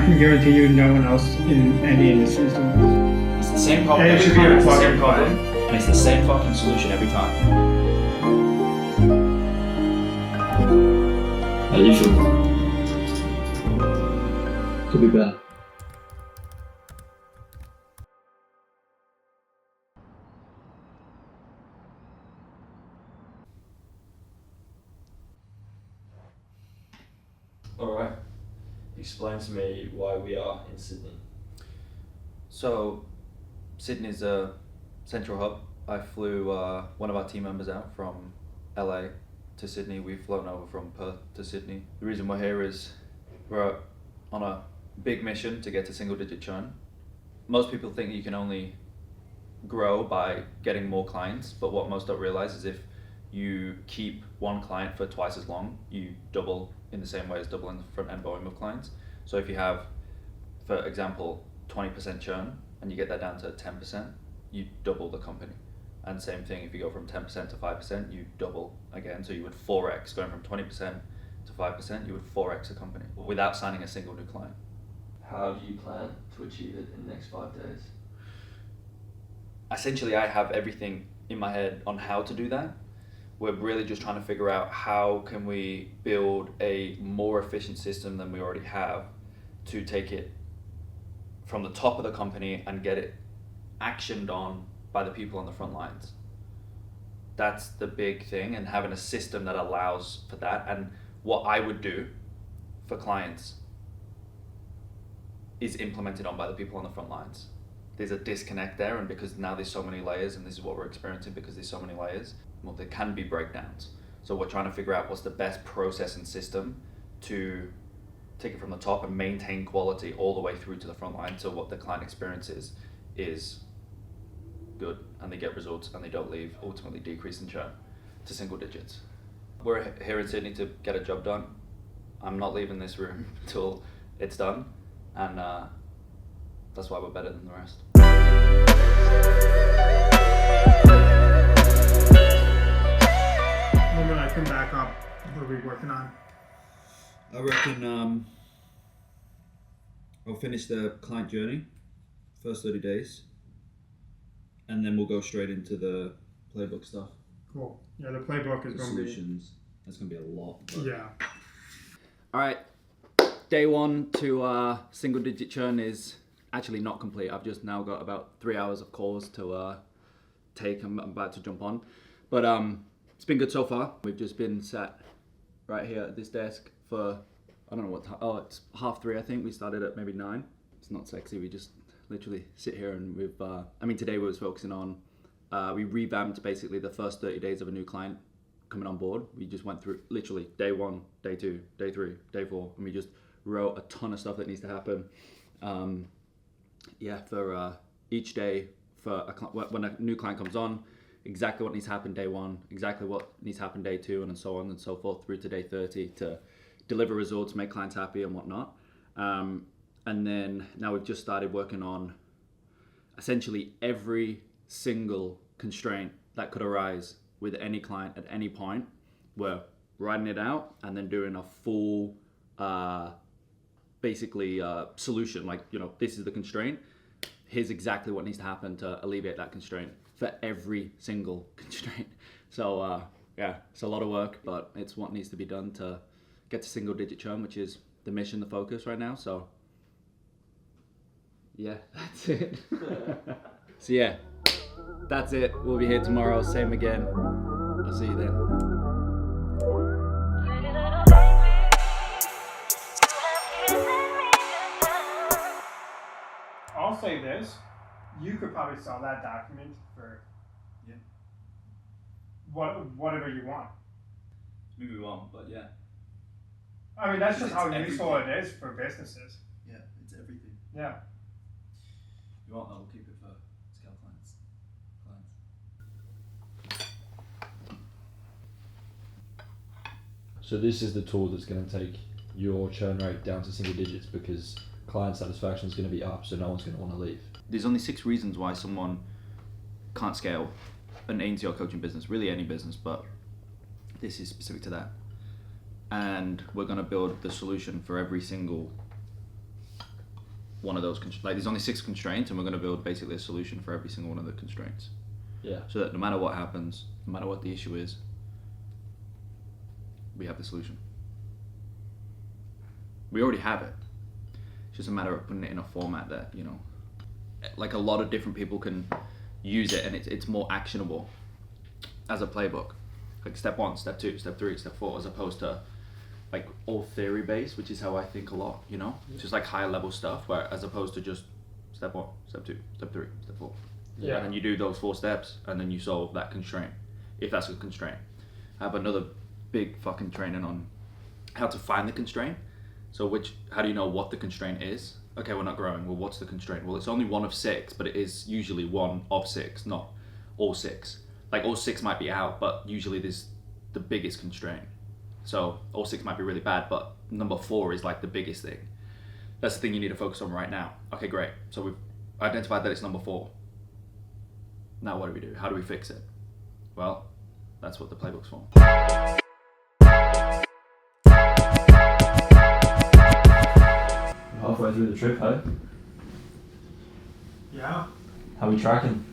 can guarantee you no one else in any industry is doing this. It's the same problem. And it should be a It's the plug same and problem, play. and it's the same fucking solution every time. How do you feel? Could be better. Alright. Explain to me why we are in Sydney. So, Sydney's a central hub. I flew one of our team members out from LA to Sydney. We've flown over from Perth to Sydney. The reason we're here is we're on a big mission to get to single digit churn. Most people think you can only grow by getting more clients, but what most don't realize is if you keep one client for twice as long, you double in the same way as doubling the front end volume of clients. So if you have, for example, 20% churn and you get that down to 10%, you double the company. And same thing, if you go from 10% to 5%, you double again. So you would 4x, going from 20% to 5%, you would 4x a company without signing a single new client. How do you plan to achieve it in the next 5 days? Essentially, I have everything in my head on how to do that. We're really just trying to figure out how can we build a more efficient system than we already have to take it from the top of the company and get it actioned on by the people on the front lines. That's the big thing, and having a system that allows for that. And what I would do for clients is implemented on by the people on the front lines. There's a disconnect there, and because now there's so many layers, and this is what we're experiencing because there's so many layers, well, there can be breakdowns. So we're trying to figure out what's the best process and system to take it from the top and maintain quality all the way through to the front line, so what the client experience is good and they get results and they don't leave, ultimately decrease in churn to single digits. We're here in Sydney to get a job done. I'm not leaving this room till it's done, and that's why we're better than the rest. When I come back up, what are we working on? I reckon I'll finish the client journey, first 30 days, and then we'll go straight into the playbook stuff. Cool. Yeah, the playbook is The going to be... solutions. That's going to be a lot. But Yeah. All right, day one to single digit churn is actually not complete. I've just now got about 3 hours of calls to take. I'm about to jump on, but it's been good so far. We've just been sat right here at this desk for, I don't know what time, it's 3:30 I think. We started at maybe 9. It's not sexy, we just literally sit here and we've, today we was focusing on, we revamped basically the first 30 days of a new client coming on board. We just went through literally day 1, day 2, day 3, day 4, and we just wrote a ton of stuff that needs to happen. For each day, when a new client comes on, exactly what needs to happen day 1, exactly what needs to happen day 2, and so on and so forth through to day 30 to deliver results, make clients happy and whatnot. And then now we've just started working on essentially every single constraint that could arise with any client at any point. We're writing it out and then doing a full solution, like, this is the constraint, here's exactly what needs to happen to alleviate that constraint for every single constraint. So it's a lot of work, but it's what needs to be done to get to single digit churn, which is the mission, the focus right now. So yeah, that's it. So yeah, that's it. We'll be here tomorrow, same again. I'll see you then. I'll say this. You could probably sell that document for whatever you want. maybe we won't, but yeah. I mean, that's just how It's useful everything. it is for businesses. Yeah, it's everything. Yeah. You won't, though, we'll keep it for scale clients. So this is the tool that's going to take your churn rate down to single digits because client satisfaction is going to be up, so no one's going to want to leave. There's only 6 reasons why someone can't scale an ANCO coaching business, really any business, but this is specific to that. And we're going to build the solution for every single one of those like there's only 6 constraints, and we're going to build basically a solution for every single one of the constraints. Yeah. So that no matter what happens, no matter what the issue is, we have the solution. We already have it. It's just a matter of putting it in a format that, you know, like a lot of different people can use it, and it's more actionable as a playbook. Like step 1, step 2, step 3, step 4, as opposed to like all theory based, which is how I think a lot, you know? Just like higher level stuff, where as opposed to just step 1, step 2, step 3, step 4. Yeah. And then you do those 4 steps, and then you solve that constraint, if that's a constraint. I have another big fucking training on how to find the constraint. So how do you know what the constraint is? Okay, we're not growing. Well, what's the constraint? Well, it's only one of 6, but it is usually one of 6, not all 6. Like all 6 might be out, but usually there's the biggest constraint. So all 6 might be really bad, but number 4 is like the biggest thing. That's the thing you need to focus on right now. Okay, great. So we've identified that it's number 4. Now what do we do? How do we fix it? Well, that's what the playbook's for. Halfway through the trip, hey? Yeah. How we tracking?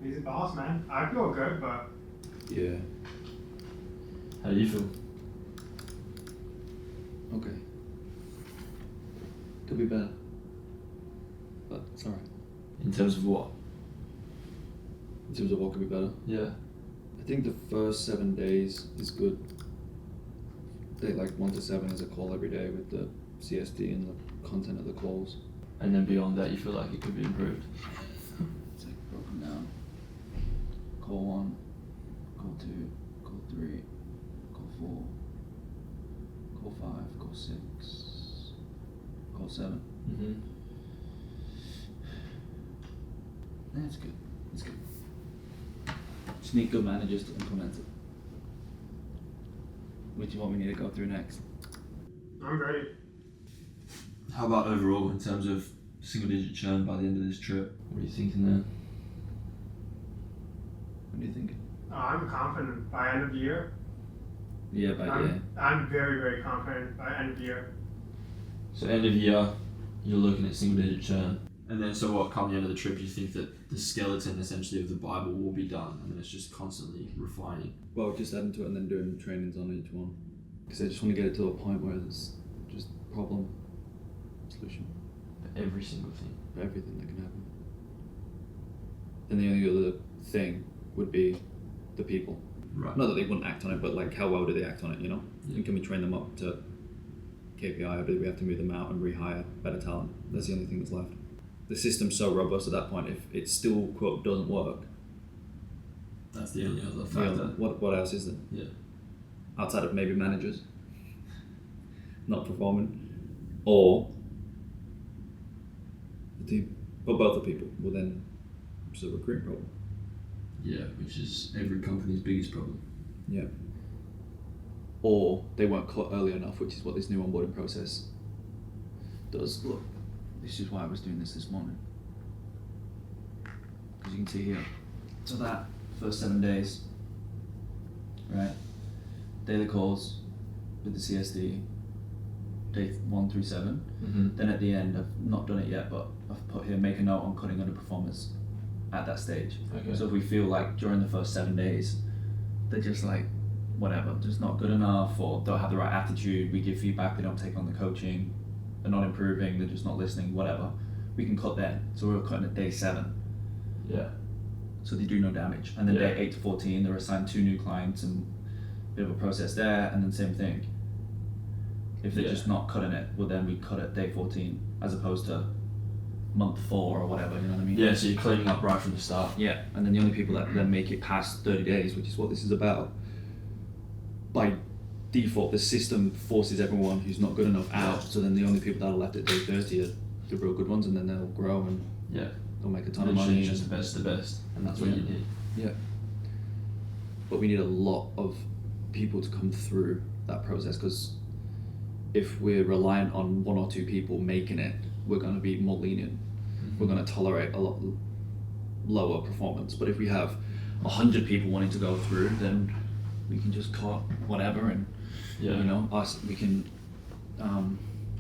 He's a boss, man. I feel good, but Yeah. How do you feel? Okay. Could be better. But it's alright. In terms of what? In terms of what could be better. Yeah. I think the first 7 days is good. Day like 1 to 7 is a call every day with the CSD and the content of the calls. And then beyond that, you feel like it could be improved? It's like broken down. Call 1, call 2, call 3, call 4, call 5, call 6, call 7. Mm-hmm. Yeah, it's good. It's good. Just need good managers to implement it. Which is what we need to go through next. I'm ready. How about overall in terms of single digit churn by the end of this trip? What are you thinking there? What are you thinking? I'm confident by end of the year. Yeah, I'm very, very confident by end of the year. So end of year, you're looking at single digit churn. And then so what, come the end of the trip, you think that the skeleton essentially of the Bible will be done, and then it's just constantly refining. Well, just adding to it and then doing trainings on each one. Because I just want to get it to a point where it's just problem, solution For every single thing. for everything that can happen. And the only other thing would be the people. Right. Not that they wouldn't act on it, but like how well do they act on it, you know? Yeah. And can we train them up to KPI, or do we have to move them out and rehire better talent? That's the only thing that's left. The system's so robust at that point, if it still, quote, doesn't work, That's the only other you know, factor. what else is there? Yeah. Outside of maybe managers not performing, or the team, but both the people. Well, then it's a recruiting problem. Yeah, which is every company's biggest problem. Yeah. Or they weren't caught early enough, which is what this new onboarding process does. Look, this is why I was doing this morning. Because you can see here. So that first 7 days, right? Daily calls with the CSD, day 1 through 7. Mm-hmm. Then at the end, I've not done it yet, but I've put here, make a note on cutting underperformers at that stage. Okay. So if we feel like during the first 7 days, they're just like, whatever, just not good enough, or don't have the right attitude, we give feedback, they don't take on the coaching, they're not improving, they're just not listening, whatever, we can cut then. So we're cutting at day 7. Yeah. So they do no damage. And then Yeah. day 8 to 14, they're assigned 2 new clients and a bit of a process there, and then same thing. If they're Yeah. just not cutting it, well then we cut at day 14, as opposed to month 4 or whatever, you know what I mean? Yeah, so you're cleaning up right from the start. Yeah, and then the only people that then make it past 30 days, which is what this is about, by default, the system forces everyone who's not good enough out, so then the only people that are left at day 30 are the real good ones, and then they'll grow and Yeah. they'll make a ton of Literally money. just the best of the best, and that's what Yeah. you did. Yeah. But we need a lot of people to come through that process, because if we're reliant on 1 or 2 people making it, we're going to be more lenient. We're going to tolerate a lot lower performance. But if we have 100 people wanting to go through, then we can just cut whatever, and Yeah. you know, we can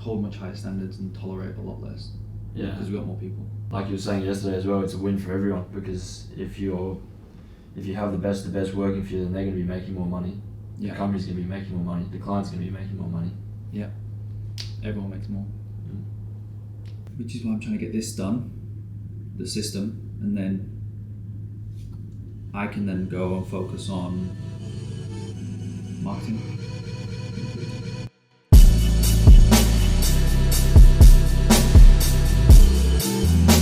hold much higher standards and tolerate a lot less. Yeah. Because we've got more people. Like you were saying yesterday as well, it's a win for everyone because if you have the best working for you, then they're going to be making more money. Yeah. The company's going to be making more money. The client's going to be making more money. Yeah. Everyone makes more. Which is why I'm trying to get this done, the system, and then I can then go and focus on marketing.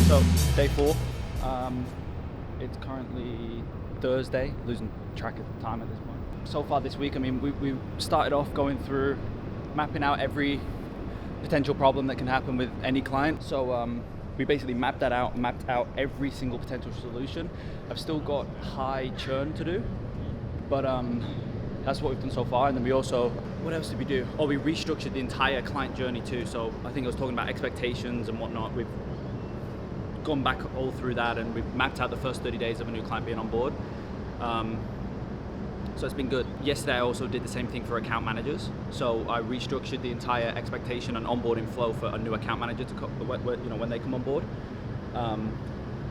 So, day 4. It's currently Thursday, losing track of time at this point. So far this week, I mean, we started off going through mapping out every potential problem that can happen with any client. So we basically mapped out every single potential solution. I've still got high churn to do, but that's what we've done so far. And then we also, what else did we do? Oh, we restructured the entire client journey too. So I think I was talking about expectations and whatnot. We've gone back all through that, and we've mapped out the first 30 days of a new client being on board. So it's been good. Yesterday I also did the same thing for account managers. So I restructured the entire expectation and onboarding flow for a new account manager to when they come on board.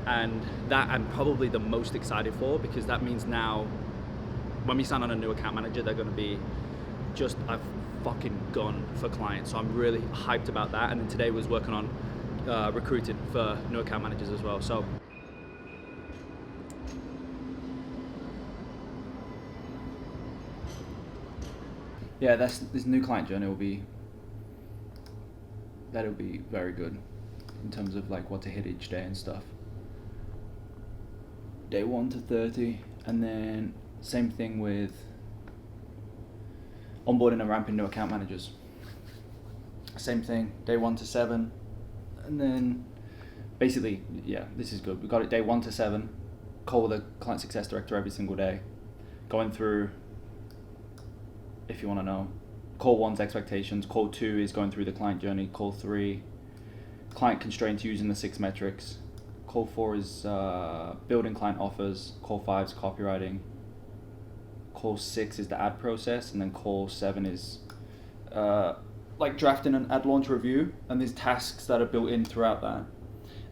And that I'm probably the most excited for, because that means now when we sign on a new account manager, they're going to be just a fucking gun for clients. So I'm really hyped about that. And then today was working on recruiting for new account managers as well. So yeah, this new client journey will be very good in terms of like what to hit each day and stuff. Day 1 to 30, and then same thing with onboarding and ramping new account managers. Same thing, day 1 to 7, and then basically, yeah, this is good. We got it day 1 to 7, call with a client success director every single day, going through, if you want to know, call 1's expectations, call 2 is going through the client journey, call 3, client constraints using the 6 metrics, call 4 is building client offers, call 5 is copywriting, call 6 is the ad process, and then call 7 is like drafting an ad launch review, and there's tasks that are built in throughout that.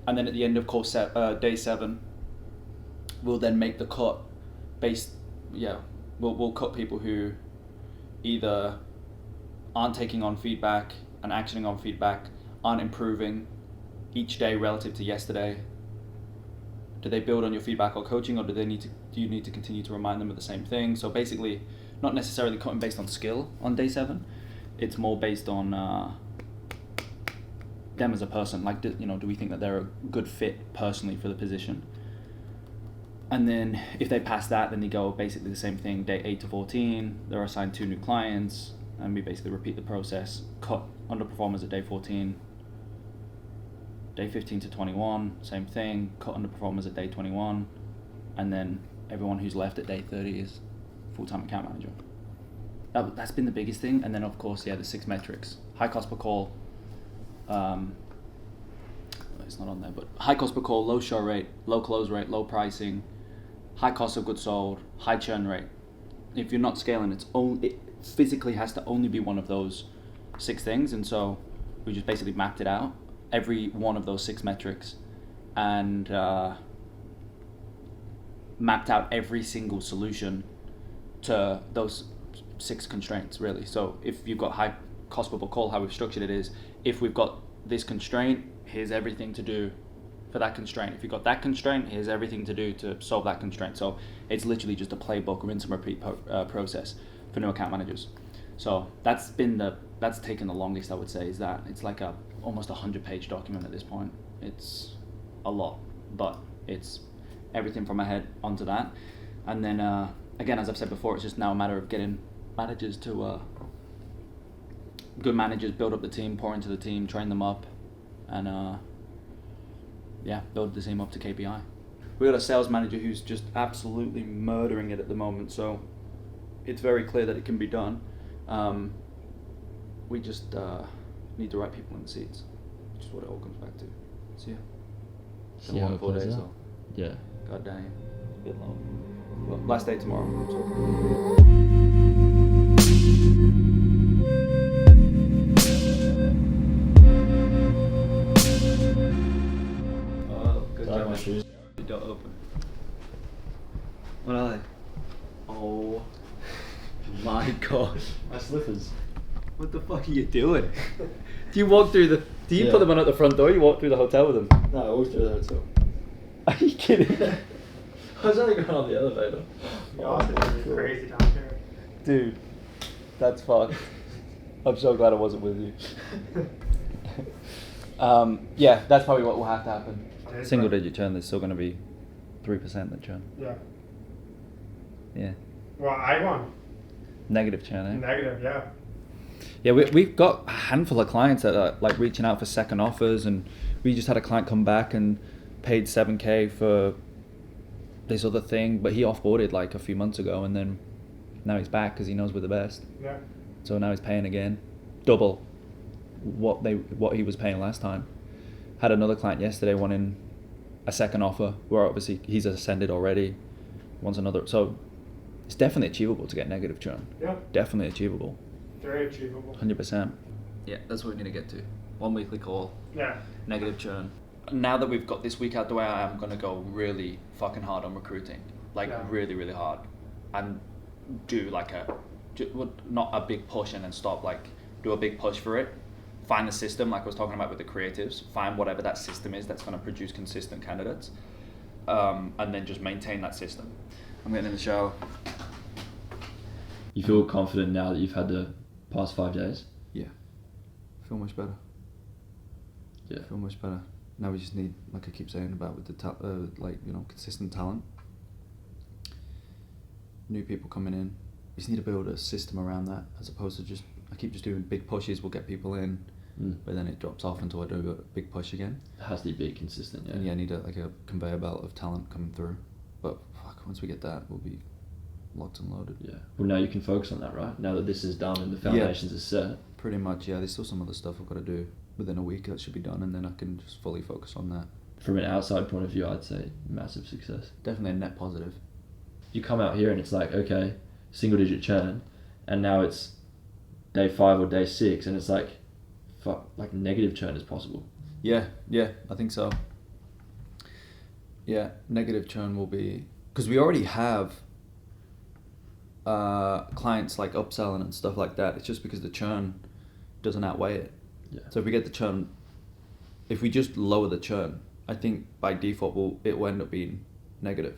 And then at the end of day 7, we'll then make the cut we'll cut people who either aren't taking on feedback and actioning on feedback, aren't improving each day relative to yesterday. Do they build on your feedback or coaching, or do you need to continue to remind them of the same thing? So basically, not necessarily cutting based on skill on day 7. It's more based on them as a person. Like, do we think that they're a good fit personally for the position? And then if they pass that, then you go basically the same thing, day 8 to 14, they're assigned 2 new clients, and we basically repeat the process, cut underperformers at day 14, day 15 to 21, same thing, cut underperformers at day 21, and then everyone who's left at day 30 is full-time account manager. That's been the biggest thing. And then of course, the 6 metrics, high cost per call, it's not on there, but high cost per call, low show rate, low close rate, low pricing, high cost of goods sold, high churn rate. If you're not scaling, it physically has to only be one of those 6 things. And so we just basically mapped it out, every one of those 6 metrics, and mapped out every single solution to those 6 constraints, really. So if you've got high cost per call, how we've structured it is, if we've got this constraint, here's everything to do for that constraint. If you've got that constraint, here's everything to do to solve that constraint. So it's literally just a playbook, rinse and repeat process for new account managers. So that's taken the longest, I would say, is that it's like almost 100-page document at this point. It's a lot, but it's everything from my head onto that. And then again, as I've said before, it's just now a matter of getting managers to good managers, build up the team, pour into the team, train them up, and build the team up to KPI. We got a sales manager who's just absolutely murdering it at the moment, so it's very clear that it can be done. We just need the right people in the seats, which is what it all comes back to. So See how it plays out. so Yeah. god damn, it's a bit long. Well, last day tomorrow. So. Like my shoes. You don't open. What are they? Oh my god. My slippers. What the fuck are you doing? Do you walk through the... Do you Yeah. put them on at the front door or you walk through the hotel with them? No, I walked through there too. Are you kidding? I was only going on the elevator. Austin is cool. crazy down here. Dude, that's fucked. I'm so glad I wasn't with you. Yeah, that's probably what will have to happen. Okay, Single but- digit churn, there's still going to be 3% that churn. Yeah. Yeah. Well, I won. Negative churn, eh? Negative, yeah. Yeah, we've got a handful of clients that are like reaching out for second offers, and we just had a client come back and paid 7K for this other thing, but he offboarded like a few months ago, and then now he's back because he knows we're the best. Yeah. So now he's paying again, double what he was paying last time. Had another client yesterday wanting a second offer, where obviously he's ascended already, wants another. So it's definitely achievable to get negative churn. Yeah. Definitely achievable. Very achievable. 100%. Yeah, that's what we need to get to. 1 weekly call, Yeah. negative churn. Now that we've got this week out the way, I am going to go really fucking hard on recruiting. Like, Yeah. really, really hard. And do like not a big push and then stop. Like, do a big push for it. Find the system, like I was talking about with the creatives. Find whatever that system is that's going to produce consistent candidates. And then just maintain that system. I'm getting in the shower. You feel confident now that you've had the past 5 days? Yeah. Feel much better. Yeah. Feel much better. Now we just need, like I keep saying about with the consistent talent. New people coming in. We just need to build a system around that, as opposed to just, I keep just doing big pushes, we'll get people in, but then it drops off until I do a big push again. It has to be consistent, yeah. And yeah, I need a conveyor belt of talent coming through. But fuck, once we get that, we'll be locked and loaded. Yeah. Well, now you can focus on that, right? Now that this is done and the foundations are set. Pretty much, yeah. There's still some other stuff I've got to do within a week that should be done, and then I can just fully focus on that. From an outside point of view, I'd say massive success. Definitely a net positive. You come out here and it's like, okay, single digit churn, and now it's day 5 or day 6, and it's like, fuck, like negative churn is possible. Yeah, I think so. Yeah, negative churn will be, because we already have clients like upselling and stuff like that. It's just because the churn doesn't outweigh it. Yeah. So if we get the churn, if we just lower the churn, I think by default it will end up being negative.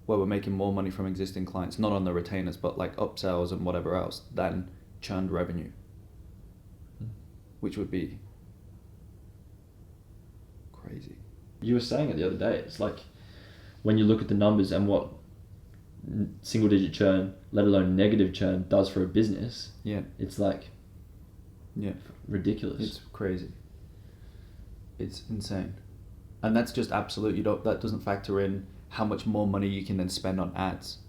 Where we're making more money from existing clients, not on the retainers, but like upsells and whatever else, than churned revenue. Which would be crazy. You were saying it the other day, it's like when you look at the numbers and what single digit churn, let alone negative churn, does for a business, Yeah. it's like ridiculous. It's crazy. It's insane. And that's just absolute. That doesn't factor in how much more money you can then spend on ads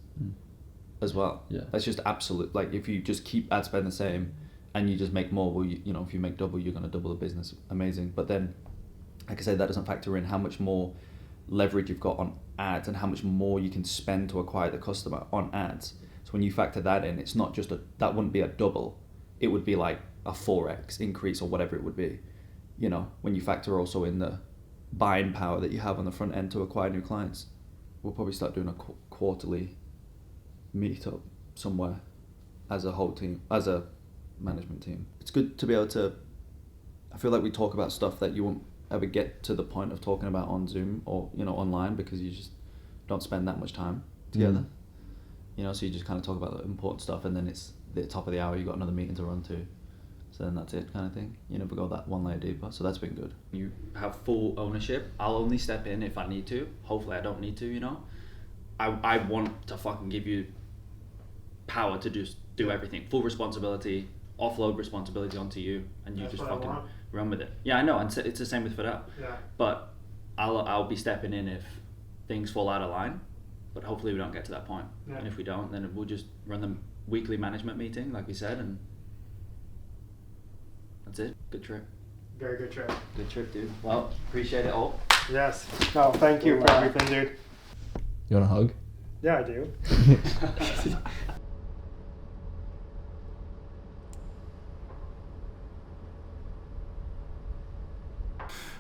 as well. Yeah. That's just absolute. Like, if you just keep ad spend the same and you just make more, well, if you make double, you're going to double the business. Amazing. But then, like I said, that doesn't factor in how much more leverage you've got on ads and how much more you can spend to acquire the customer on ads. So when you factor that in, it's not just that wouldn't be a double. It would be like a 4x increase or whatever it would be. When you factor also in the buying power that you have on the front end to acquire new clients. We'll probably start doing a quarterly meetup somewhere as a whole team, as a management team. It's good to be able to, I feel like we talk about stuff that you won't ever get to the point of talking about on Zoom or, online, because you just don't spend that much time together. So you just kind of talk about the important stuff, and then it's the top of the hour, you got another meeting to run to. So then that's it, kind of thing. You never go that one layer deeper, so that's been good. You have full ownership. I'll only step in if I need to. Hopefully I don't need to, I want to fucking give you power to do everything. Full responsibility, offload responsibility onto you, and you That's just what I fucking want. run with it. Yeah, I know, and it's the same with Fidel. Yeah. But I'll be stepping in if things fall out of line, but hopefully we don't get to that point. Yeah. And if we don't, then we'll just run the weekly management meeting, like we said, and that's it. Good trip. Very good trip. Good trip, dude. Well, appreciate it all. Yes. No, thank you for everything, dude. You want a hug? Yeah, I do.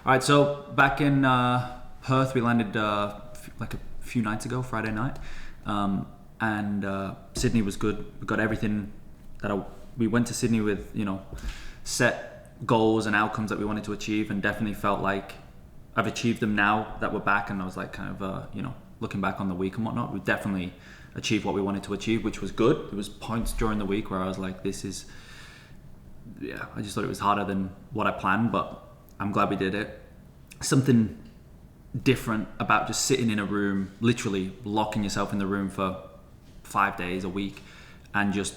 right, so back in Perth, we landed like a few nights ago, Friday night, and Sydney was good. We got everything we went to Sydney with, set goals and outcomes that we wanted to achieve, and definitely felt like I've achieved them now that we're back. And I was like, kind of, looking back on the week and whatnot, we definitely achieved what we wanted to achieve, which was good. There was points during the week where I was like, I just thought it was harder than what I planned, but I'm glad we did it. Something different about just sitting in a room, literally locking yourself in the room for 5 days a week, and just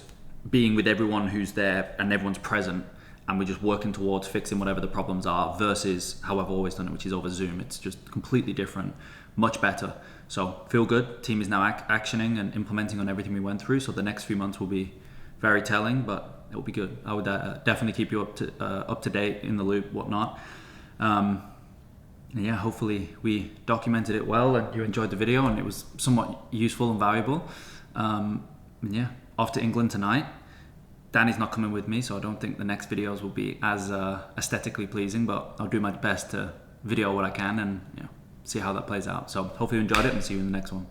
being with everyone who's there and everyone's present, and we're just working towards fixing whatever the problems are, versus how I've always done it, which is over Zoom. It's just completely different, much better. So feel good. Team is now actioning and implementing on everything we went through. So the next few months will be very telling, but it will be good. I would definitely keep you up to date, in the loop, whatnot. And yeah, hopefully we documented it well and you enjoyed the video and it was somewhat useful and valuable. And yeah, off to England tonight. Danny's not coming with me, so I don't think the next videos will be as aesthetically pleasing, but I'll do my best to video what I can and see how that plays out. So hopefully you enjoyed it, and see you in the next one.